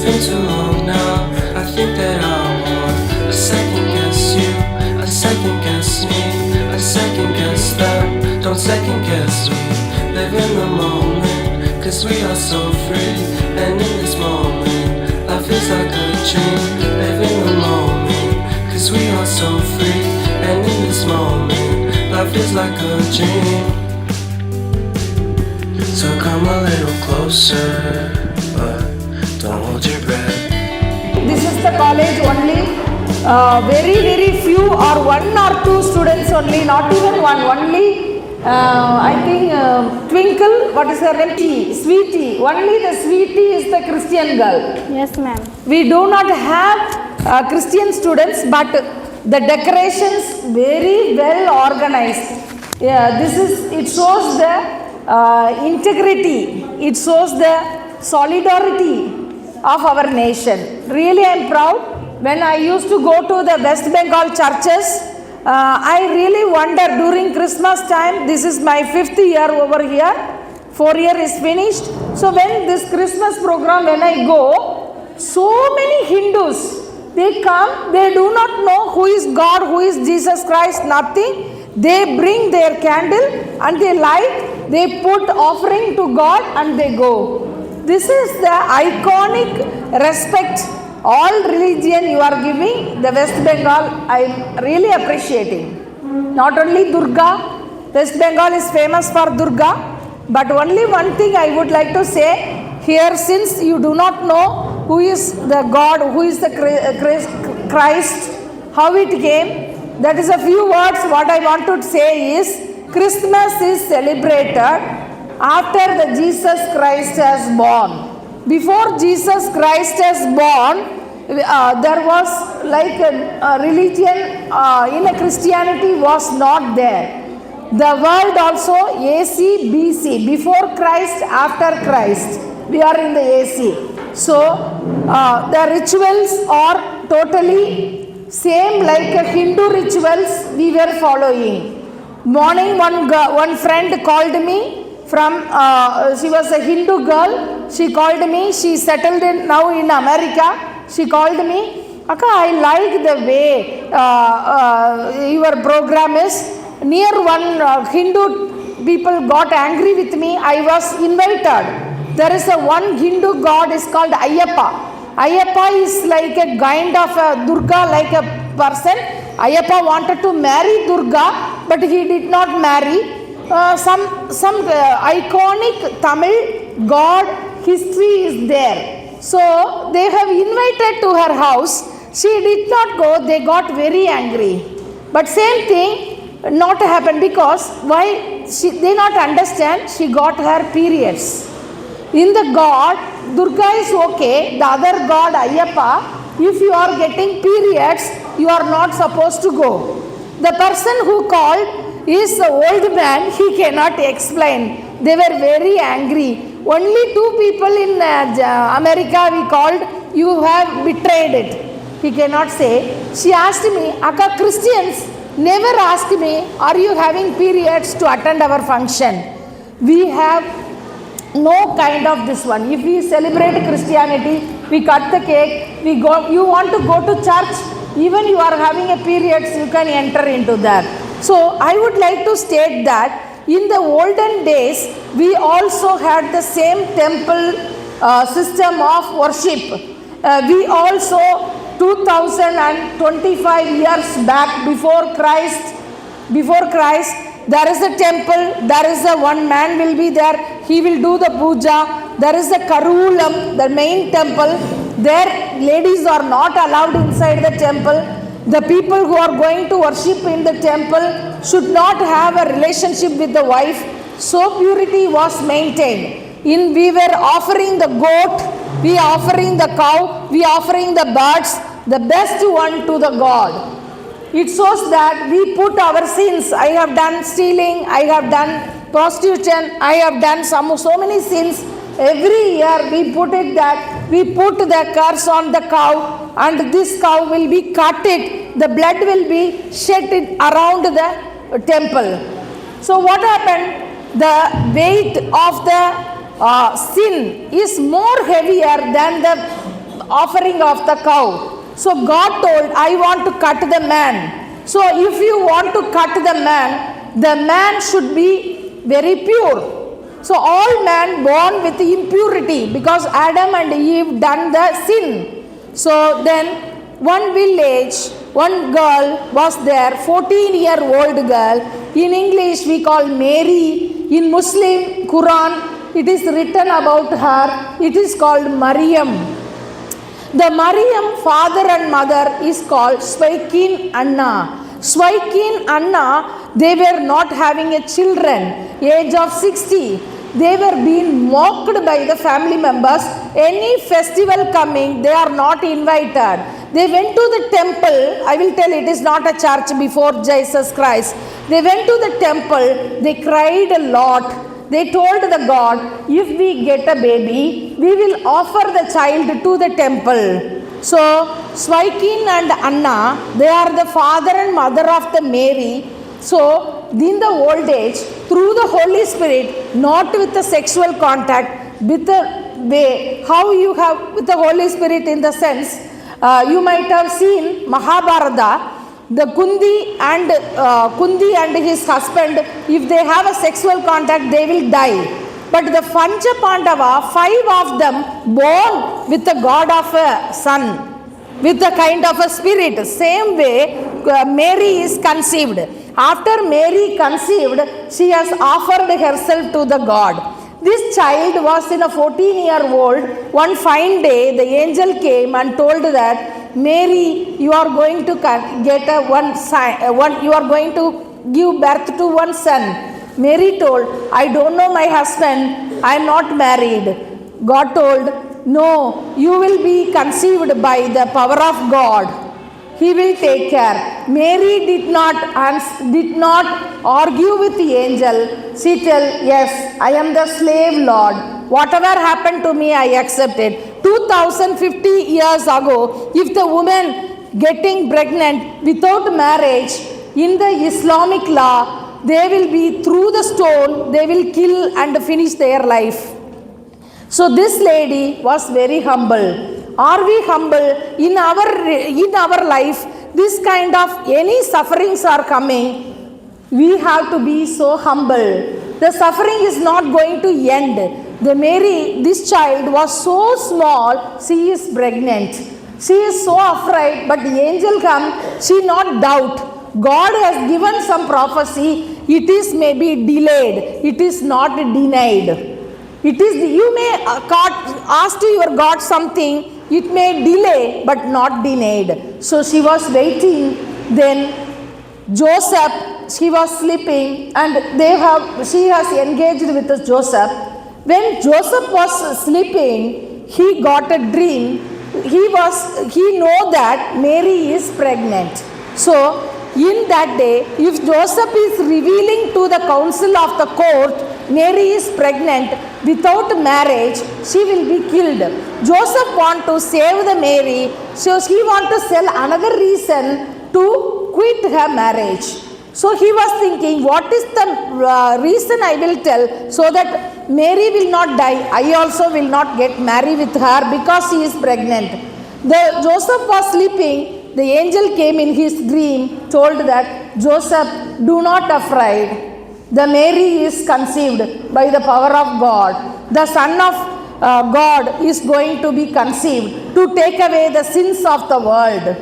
been too long now. I think that I want. I second guess you, I second guess me, I second guess them. Don't second guess me. Live in the moment, cause we are so free. And in this moment, life is like a dream. Live in the moment, cause we are so free. And in this moment, life is like a dream. So come a little closer, but don't hold your breath. This is the college only. Very few or one or two students only, not even one, only I think Twinkle, what is her name? Sweetie. Only the Sweetie is the Christian girl. Yes, ma'am. We do not have Christian students, but the decorations very well organized. Yeah, it shows the integrity, it shows the solidarity of our nation. Really, I am proud. When I used to go to the West Bengal churches, I really wonder during Christmas time. This is my 5th year over here. 4 year is finished. So when this Christmas program, when I go, so many Hindus, they come, they do not know who is God, who is Jesus Christ, nothing. They bring their candle and they light, they put offering to God and they go. This is the iconic respect all religion you are giving. The West Bengal, I am really appreciating. Not only Durga, West Bengal is famous for Durga, but only one thing I would like to say here, since you do not know who is the God, who is the Christ, how it came, that is a few words. What I want to say is, Christmas is celebrated after the Jesus Christ has born. Before Jesus Christ has born, there was like a religion in a Christianity was not there. The world also AC, BC, before Christ, after Christ. We are in the AC. So the rituals are totally same like a Hindu rituals we were following. Morning, one friend called me from, she was a Hindu girl. She called me. She settled now in America. She called me. Akka, I like the way your program is. Near one Hindu people got angry with me. I was invited. There is a one Hindu god is called Ayyappa. Ayyappa is like a kind of a Durga, like a person. Ayyappa wanted to marry Durga, but he did not marry. Some iconic Tamil god history is there. So they have invited to her house. She did not go. They got very angry. But same thing not happen, because why? They not understand. She got her periods. In the god, Durga is okay. The other god, Ayyappa, if you are getting periods, you are not supposed to go. The person who called is the old man. He cannot explain. They were very angry. Only 2 people in America we called. You have betrayed it. He cannot say. She asked me, Akka, Christians never ask me, are you having periods to attend our function? We have no kind of this one. If we celebrate Christianity, we cut the cake, we go. You want to go to church, even you are having a periods, you can enter into that. So I would like to state that in the olden days, we also had the same temple system of worship. We also 2025 years back, before Christ, there is a temple, there is a one man will be there, he will do the puja. There is a Karulam, the main temple. There ladies are not allowed inside the temple. The people who are going to worship in the temple should not have a relationship with the wife. So purity was maintained. We were offering the goat, we offering the cow, we offering the birds, the best one to the God. It shows that we put our sins. I have done stealing, I have done prostitution, I have done so many sins. Every year we put it that we put the curse on the cow, and this cow will be cut it. The blood will be shed it around the temple. So what happened? The weight of the sin is more heavier than the offering of the cow. So God told, I want to cut the man. So if you want to cut the man should be very pure. So all man born with impurity because Adam and Eve done the sin. So then one village, one girl was there, 14-year-old girl. In English we call Mary. In Muslim Quran it is written about her. It is called Maryam. The Maryam father and mother is called Swaikin Anna. Swaikin Anna, they were not having a children, age of 60. They were being mocked by the family members. Any festival coming, they are not invited. They went to the temple. I will tell it is not a church before Jesus Christ. They went to the temple. They cried a lot. They told the God, if we get a baby, we will offer the child to the temple. So, Swaikin and Anna, they are the father and mother of the Mary. So, in the old age, through the Holy Spirit, not with the sexual contact, with the way, how you have with the Holy Spirit in the sense, you might have seen Mahabharata, the Kundi and his husband, if they have a sexual contact, they will die. But the Pancha Pandava, 5 of them born with the god of a son, with the kind of a spirit. Same way, Mary is conceived. After Mary conceived, she has offered herself to the God. This child was in a 14-year-old. One fine day, the angel came and told that, Mary, you are going to get you are going to give birth to one son. Mary told, I don't know my husband, I am not married. God told, no, you will be conceived by the power of God. He will take care. Mary did not argue with the angel. She told, yes, I am the slave Lord. Whatever happened to me, I accepted. 2050 years ago, if the woman getting pregnant without marriage, in the Islamic law, they will be through the stone, they will kill and finish their life. So this lady was very humble. Are we humble in our life? This kind of any sufferings are coming, we have to be so humble. The suffering is not going to end. The Mary, this child was so small, she is pregnant. She is so afraid, but the angel come, she not doubt. God has given some prophecy, it is maybe delayed, it is not denied. It is, you may ask to your God something, it may delay but not denied. So she was waiting. Then Joseph, she was sleeping and she has engaged with Joseph. When Joseph was sleeping, he got a dream. He know that Mary is pregnant. So in that day, if Joseph is revealing to the council of the court, Mary is pregnant without marriage, she will be killed. Joseph want to save the Mary, so he want to sell another reason to quit her marriage. So he was thinking, what is the reason I will tell so that Mary will not die, I also will not get married with her because she is pregnant. Joseph was sleeping. The angel came in his dream, told that, Joseph, do not afraid. The Mary is conceived by the power of God. The Son of God is going to be conceived to take away the sins of the world.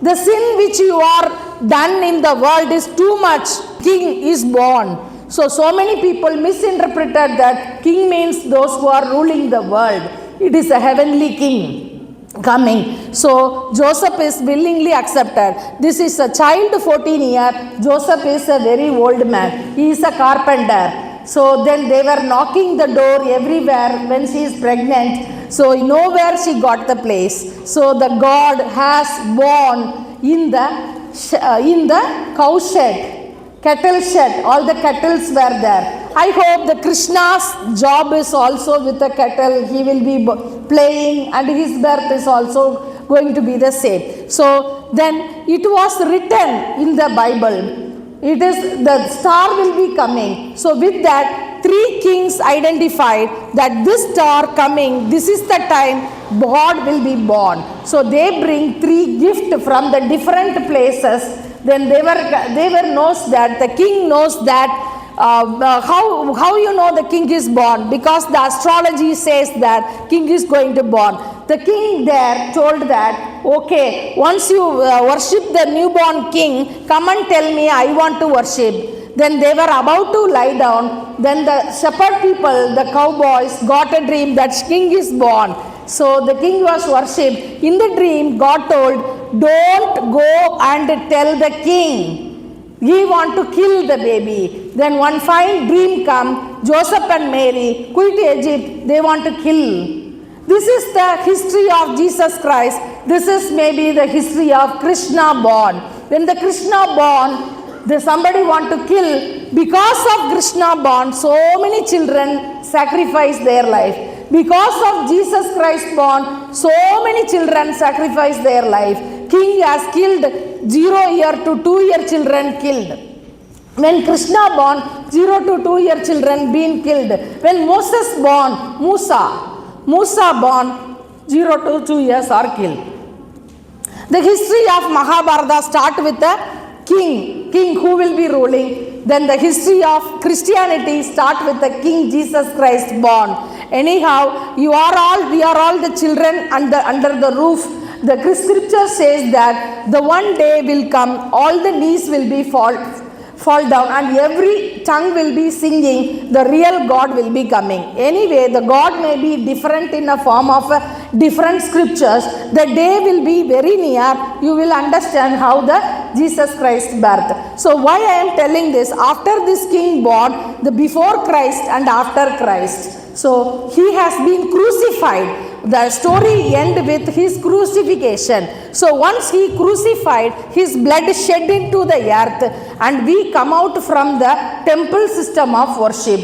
The sin which you are done in the world is too much. King is born. So many people misinterpreted that king means those who are ruling the world. It is a heavenly king coming. So Joseph is willingly accepted. This is a child 14 years. Joseph is a very old man. He is a carpenter. So then they were knocking the door everywhere when she is pregnant. So nowhere she got the place. So the God has born in the cow shed, cattle shed. All the kettles were there. I hope the Krishna's job is also with the kettle. He will be playing and his birth is also going to be the same. So then it was written in the Bible. It is the star will be coming. So with that three kings identified that this star coming, this is the time God will be born. So they bring three gifts from the different places. Then they were knows that the king knows that how you know the king is born, because the astrology says that king is going to born. The king there told that, okay, once you worship the newborn king, come and tell me, I want to worship. Then they were about to lie down. Then the shepherd people, the cowboys, got a dream that king is born. So the king was worshipped. In the dream, God told, don't go and tell the king. We want to kill the baby. Then one fine dream come, Joseph and Mary quit Egypt, they want to kill. This is the history of Jesus Christ. This is maybe the history of Krishna born. When the Krishna born, somebody want to kill. Because of Krishna born, so many children sacrifice their life. Because of Jesus Christ born, so many children sacrifice their life. King has killed 0-year to 2-year children killed. When Krishna born, 0 to 2-year children been killed. When Moses born, Musa born, 0 to 2 years are killed. The history of Mahabharata start with a king who will be ruling. Then the history of Christianity start with the King Jesus Christ born. Anyhow, we are all the children under the roof. The scripture says that the one day will come, all the knees will be fall down, and every tongue will be singing, the real God will be coming. Anyway, the God may be different in a form of different scriptures. The day will be very near. You will understand how the Jesus Christ birth. So why I am telling this? After this king born, the before Christ and after Christ. So he has been crucified. The story ends with his crucifixion. So once he crucified, his blood shed into the earth, and we come out from the temple system of worship.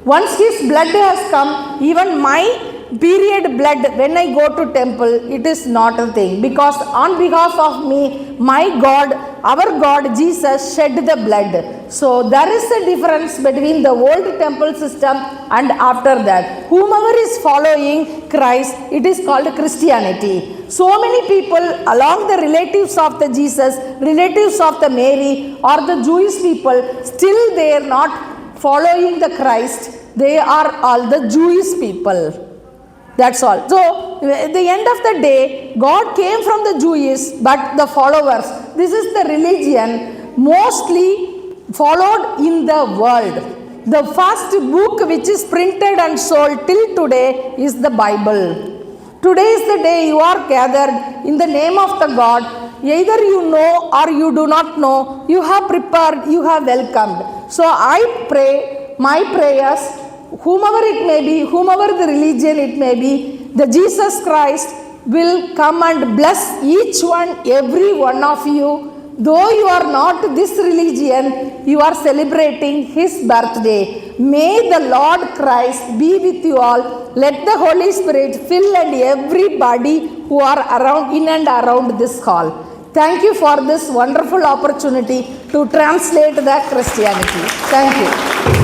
Once his blood has come, even my period blood, when I go to temple, it is not a thing, because on behalf of me, my God, our God Jesus shed the blood. So there is a difference between the old temple system and after that. Whomever is following Christ, it is called Christianity. So many people along the relatives of the Jesus, relatives of the Mary, or the Jewish people, still they are not following the Christ. They are all the Jewish people. That's all. So, at the end of the day, God came from the Jewish, but the followers, this is the religion mostly followed in the world. The first book which is printed and sold till today is the Bible. Today is the day you are gathered in the name of the God. Either you know or you do not know, you have prepared, you have welcomed. So, I pray, my prayers, whomever it may be, whomever the religion it may be, the Jesus Christ will come and bless each one, every one of you. Though you are not this religion, you are celebrating his birthday. May the Lord Christ be with you all. Let the Holy Spirit fill and everybody who are around, in and around this hall. Thank you for this wonderful opportunity to translate the Christianity. Thank you.